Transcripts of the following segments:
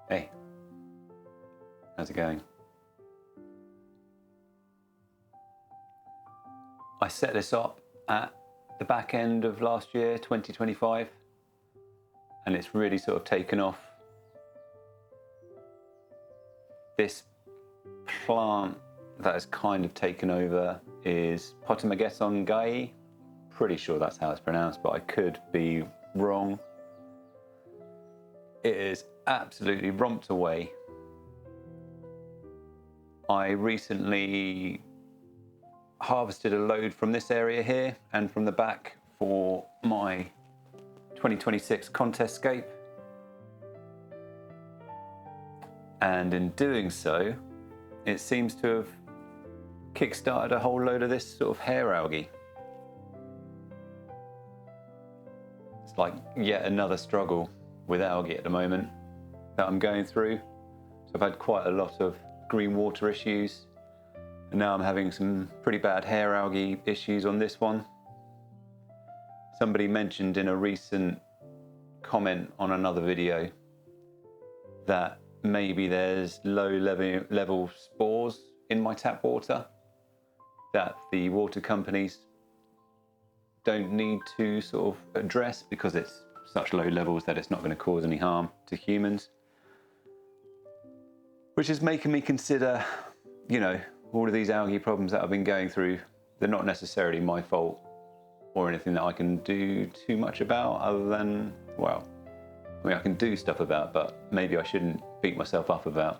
Hey, how's it going? I set this up at the back end of last year, 2025, and it's really sort of taken off. This plant that has kind of taken over is Potamogeton. Pretty sure that's how it's pronounced, but I could be wrong. It is absolutely romped away. I recently harvested a load from this area here and from the back for my 2026 contest scape. And in doing so, it seems to have kick-started a whole load of this sort of hair algae. It's like yet another struggle with algae at the moment that I'm going through. So I've had quite a lot of green water issues, and now I'm having some pretty bad hair algae issues on this one. Somebody mentioned in a recent comment on another video that maybe there's low level spores in my tap water that the water companies don't need to sort of address because it's such low levels that it's not going to cause any harm to humans. Which is making me consider, you know, all of these algae problems that I've been going through, they're not necessarily my fault or anything that I can do too much about other than, well, I mean, I can do stuff about, but maybe I shouldn't beat myself up about.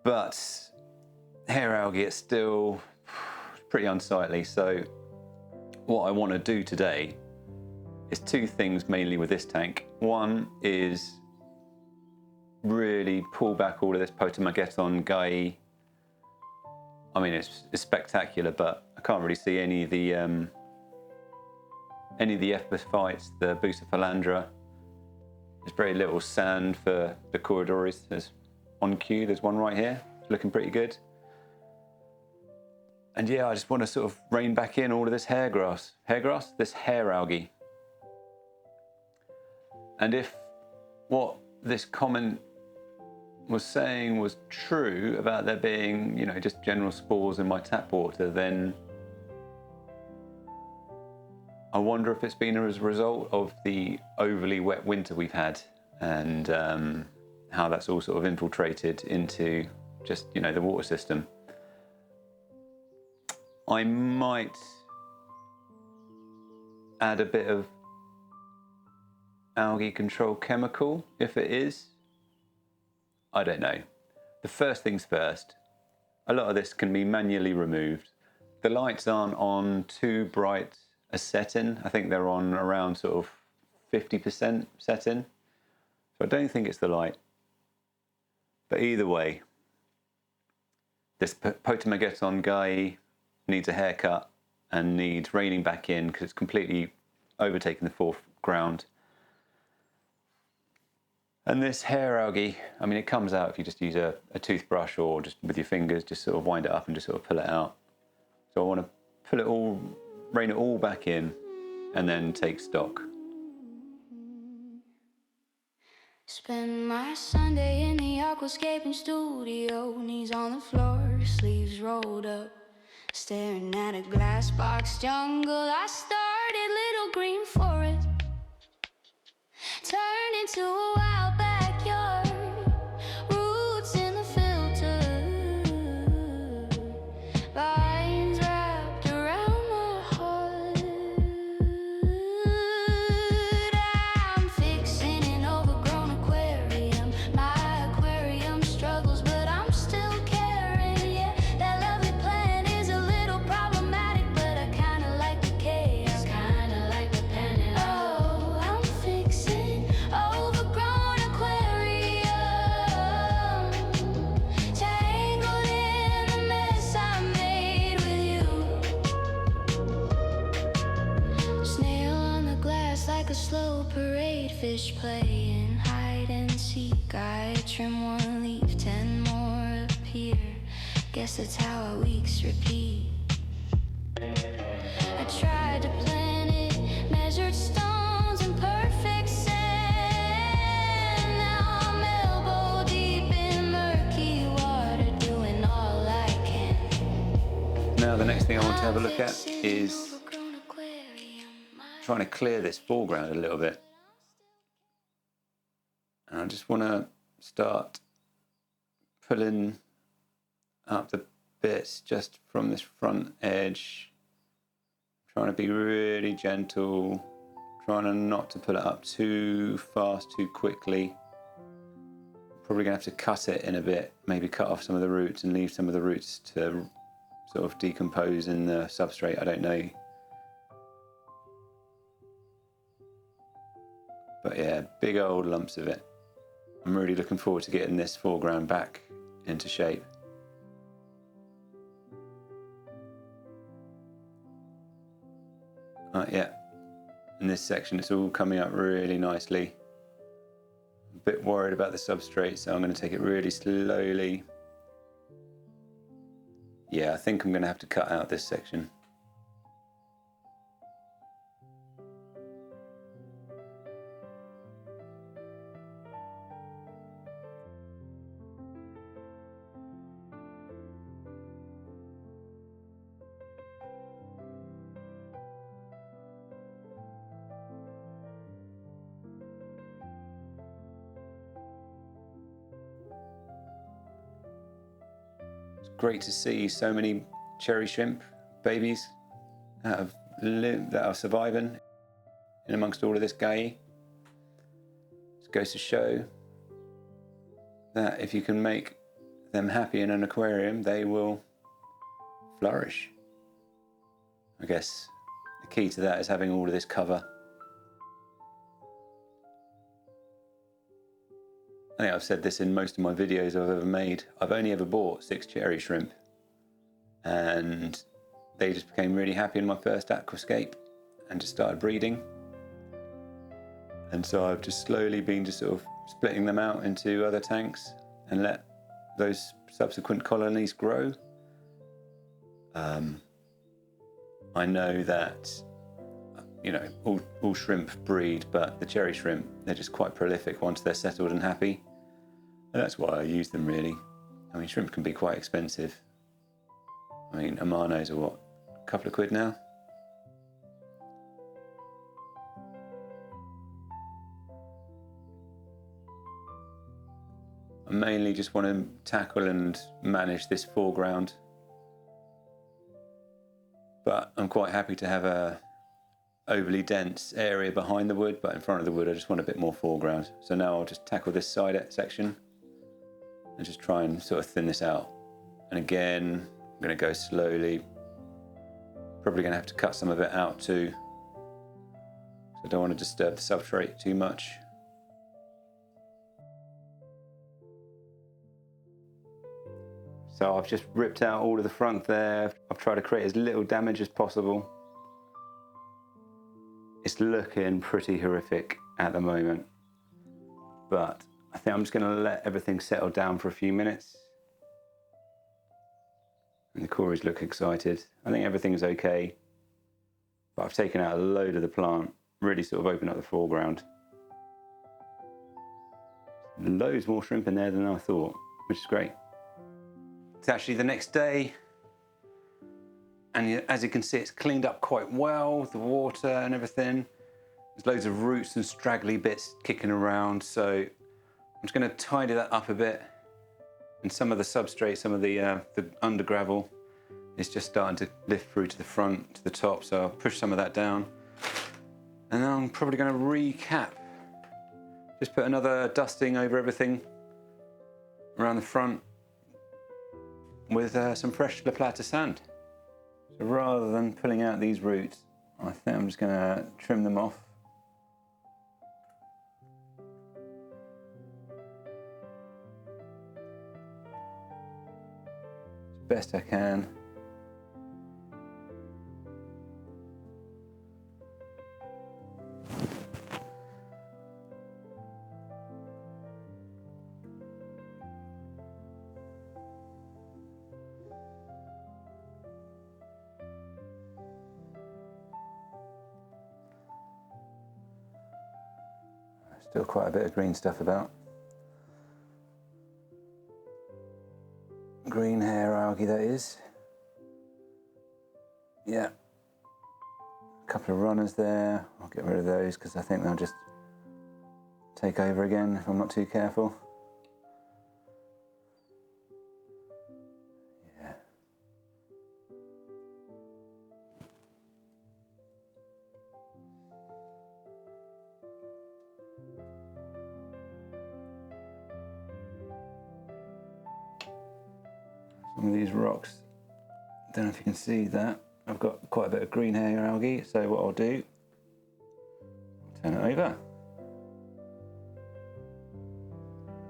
But hair algae is still pretty unsightly. So what I want to do today is two things mainly with this tank. One is really pull back all of this Potamogeton. I mean, it's spectacular, but I can't really see any of the epiphytes, the Bucephalandra. There's very little sand for the corridors. There's on cue, there's one right here, it's looking pretty good. And yeah, I just want to sort of rein back in all of this this hair algae. And if what this comment was saying was true about there being, you know, just general spores in my tap water, then I wonder if it's been as a result of the overly wet winter we've had and how that's all sort of infiltrated into just, you know, the water system. I might add a bit of algae control chemical if it is. I don't know. The first things first, a lot of this can be manually removed. The lights aren't on too bright a setting. I think they're on around sort of 50% setting. So I don't think it's the light. But either way, this Potamogeton needs a haircut and needs reining back in because it's completely overtaken the foreground. And this hair algae, I mean, it comes out if you just use a toothbrush or just with your fingers, just sort of wind it up and just sort of pull it out. So I want to pull it all, rein it all back in and then take stock. Spend my Sunday in the aquascaping studio, knees on the floor, sleeves rolled up, staring at a glass box jungle. I started little green forest, turned into a wild backyard, roots in the filter, vines wrapped around my heart. I'm fixing an overgrown aquarium. My aquarium struggles, but I'm still caring. Yeah, that lovely plant is a little problematic, but I kinda like the chaos, kinda like the panic. Oh, I'm fixing overgrown aquarium, tangled in the mess I made with you. Snail on the glass like a slow parade, fish playing hide and seek. I trim one leaf, 10 more appear. Guess that's how our weeks repeat. I tried to plan it, measured stones in perfect sand. to have a look at is trying to clear this foreground a little bit. And I just want to start pulling up the bits just from this front edge, trying to be really gentle, trying to not to pull it up too fast, too quickly. Probably going to have to cut it in a bit, maybe cut off some of the roots and leave some of the roots to sort of decompose in the substrate, I don't know. But yeah, big old lumps of it. I'm really looking forward to getting this foreground back into shape. Yeah, in this section it's all coming up really nicely. A bit worried about the substrate, so I'm going to take it really slowly. Yeah, I think I'm going to have to cut out this section. Great to see so many cherry shrimp babies that are surviving in amongst all of this algae. It goes to show that if you can make them happy in an aquarium, they will flourish. I guess the key to that is having all of this cover. I think I've said this in most of my videos I've ever made. I've only ever bought 6 cherry shrimp, and they just became really happy in my first aquascape and just started breeding. And so I've just slowly been just sort of splitting them out into other tanks and let those subsequent colonies grow. I know that, you know, all shrimp breed, but the cherry shrimp, they're just quite prolific once they're settled and happy. And that's why I use them, really. I mean, shrimp can be quite expensive. I mean, Amanos are what, a couple of quid now? I mainly just want to tackle and manage this foreground. But I'm quite happy to have a overly dense area behind the wood, but in front of the wood I just want a bit more foreground. So now I'll just tackle this side section and just try and sort of thin this out. And again, I'm going to go slowly. Probably going to have to cut some of it out too. So I don't want to disturb the substrate too much. So I've just ripped out all of the front there. I've tried to create as little damage as possible. It's looking pretty horrific at the moment, but I think I'm just going to let everything settle down for a few minutes. And the Cories look excited. I think everything's okay, but I've taken out a load of the plant, really sort of opened up the foreground. Loads more shrimp in there than I thought, which is great. It's actually the next day, and as you can see, it's cleaned up quite well, the water and everything. There's loads of roots and straggly bits kicking around, so I'm just going to tidy that up a bit. And some of the substrate, some of the under gravel is just starting to lift through to the front, to the top, so I'll push some of that down. And then I'm probably going to recap. Just put another dusting over everything around the front with some fresh La Plata sand. So rather than pulling out these roots, I think I'm just going to trim them off. As best I can. Still quite a bit of green stuff about. Green hair algae, that is. Yeah, a couple of runners there. I'll get rid of those because I think they'll just take over again if I'm not too careful. Yeah. Some of these rocks, don't know if you can see that, I've got quite a bit of green hair algae, so what I'll do, I'll turn it over.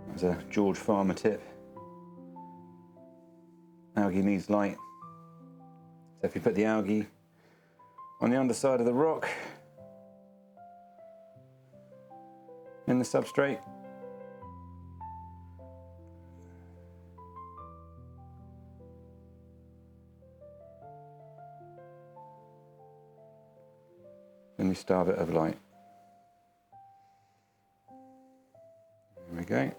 That's a George Farmer tip. Algae needs light. So if you put the algae on the underside of the rock, in the substrate, then you starve it of light. There we go.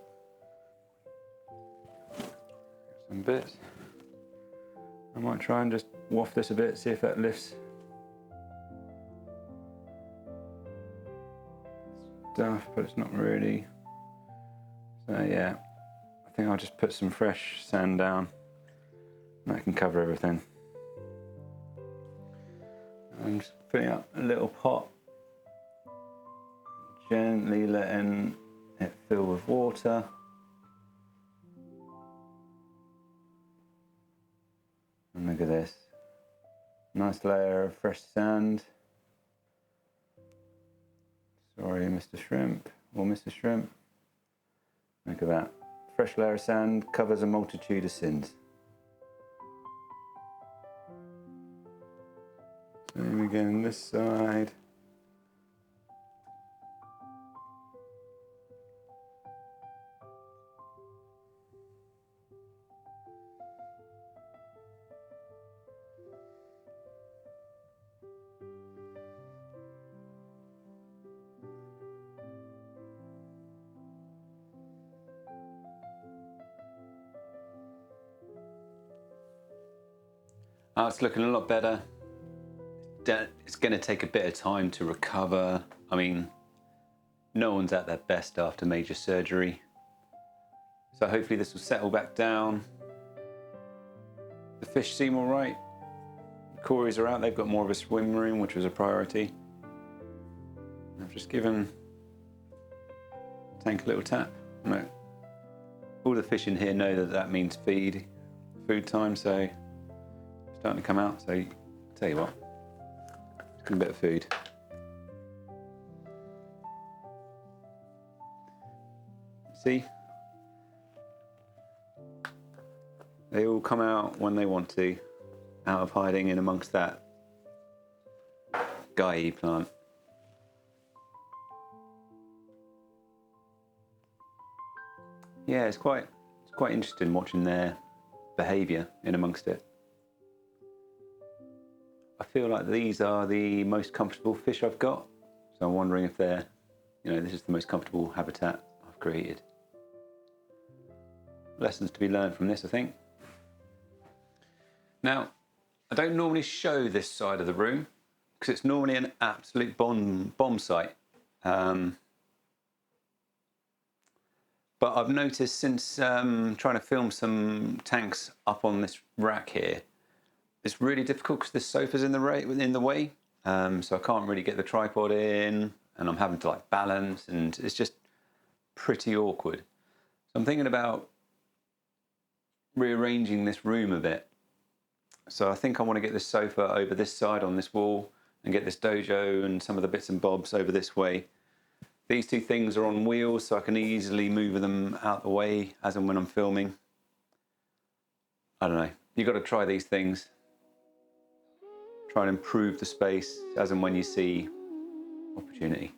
Some bits. I might try and just waft this a bit, see if that lifts stuff, but it's not really. So yeah, I think I'll just put some fresh sand down and that can cover everything. I'm just putting up a little pot, gently letting it fill with water. And look at this, nice layer of fresh sand. Sorry, Mr. Shrimp, or Mr. Shrimp. Look at that, fresh layer of sand covers a multitude of sins. Same again this side. Oh, it's looking a lot better. It's going to take a bit of time to recover. I mean, no one's at their best after major surgery. So hopefully this will settle back down. The fish seem all right. The cories are out, they've got more of a swim room, which was a priority. I've just given the tank a little tap. No. All the fish in here know that that means food time, so it's starting to come out. So I'll tell you what, just give them a bit of food. See? They all come out when they want to, out of hiding in amongst that guy plant. Yeah, it's quite interesting watching their behaviour in amongst it. I feel like these are the most comfortable fish I've got, so I'm wondering if they're, this is the most comfortable habitat I've created. Lessons to be learned from this, I think. Now, I don't normally show this side of the room because it's normally an absolute bomb site. But I've noticed since trying to film some tanks up on this rack here, it's really difficult because this sofa's in the way. So I can't really get the tripod in, and I'm having to balance, and it's just pretty awkward. So I'm thinking about rearranging this room a bit. So I think I want to get this sofa over this side on this wall and get this dojo and some of the bits and bobs over this way. These two things are on wheels, so I can easily move them out the way as and when I'm filming. I don't know, you've got to try these things. Try and improve the space as and when you see opportunity.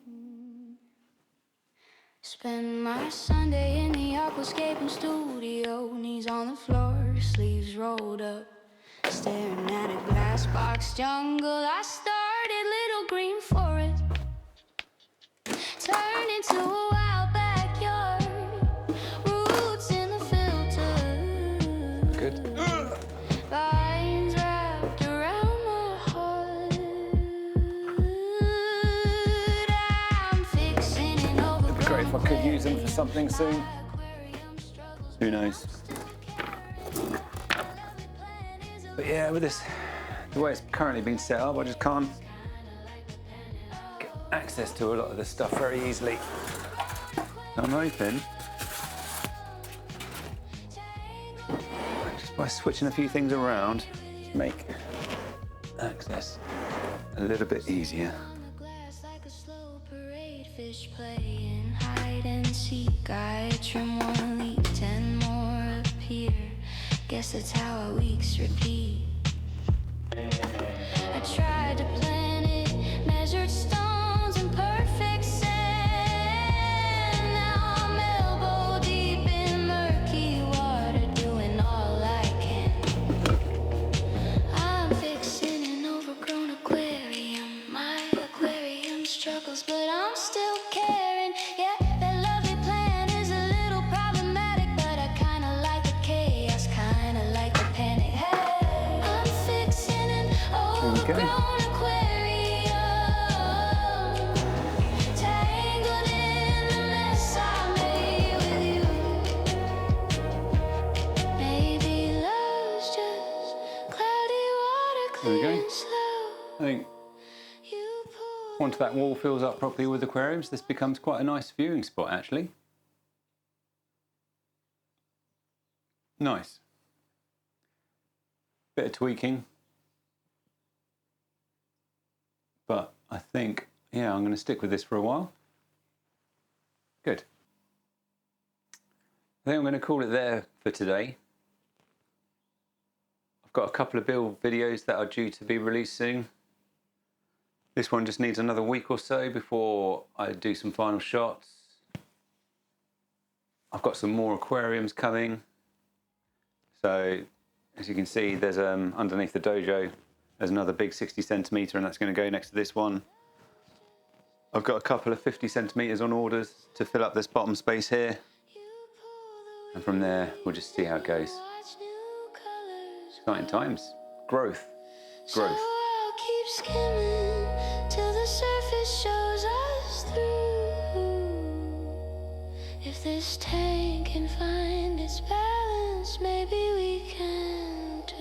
Spend my Sunday in the Aquascaping studio, knees on the floor, sleeves rolled up, staring at a glass box jungle. I started little green forest, turned into a wild backyard, roots in the filter. Good. Vines wrapped around my great if I could use them for something soon. Who knows? But yeah, with this, the way it's currently been set up, I just can't get access to a lot of this stuff very easily. I'm hoping just by switching a few things around, make access a little bit easier. Fish playing hide and seek. I trim 1 leaf, 10 more appear. Guess that's how our weeks repeat. I tried to plan it, measured stones in perfect sand. Now I'm elbow deep in murky water, doing all I can. I'm fixing an overgrown aquarium. My aquarium struggles, but I'm still caring. Yeah, that lovely plan is a little problematic, but I kinda like the chaos, kinda like the panic. Hey, I'm fixing an overgrown aquarium, tangled in the mess I made with you. Maybe love's just cloudy water, There we clear go. and slow. I think You pull once that wall fills up properly with aquariums, this becomes quite a nice viewing spot actually. Nice. Bit of tweaking. But I think, yeah, I'm going to stick with this for a while. Good. I think I'm going to call it there for today. I've got a couple of build videos that are due to be released soon. This one just needs another week or so before I do some final shots. I've got some more aquariums coming. So as you can see, there's underneath the dojo, there's another big 60 centimetre, and that's going to go next to this one. I've got a couple of 50 centimetres on orders to fill up this bottom space here. And from there, we'll just see how it goes. Exciting times. Growth. Growth. So I'll keep skimming till the surface shows us through. If this tank can find its balance, maybe we can too.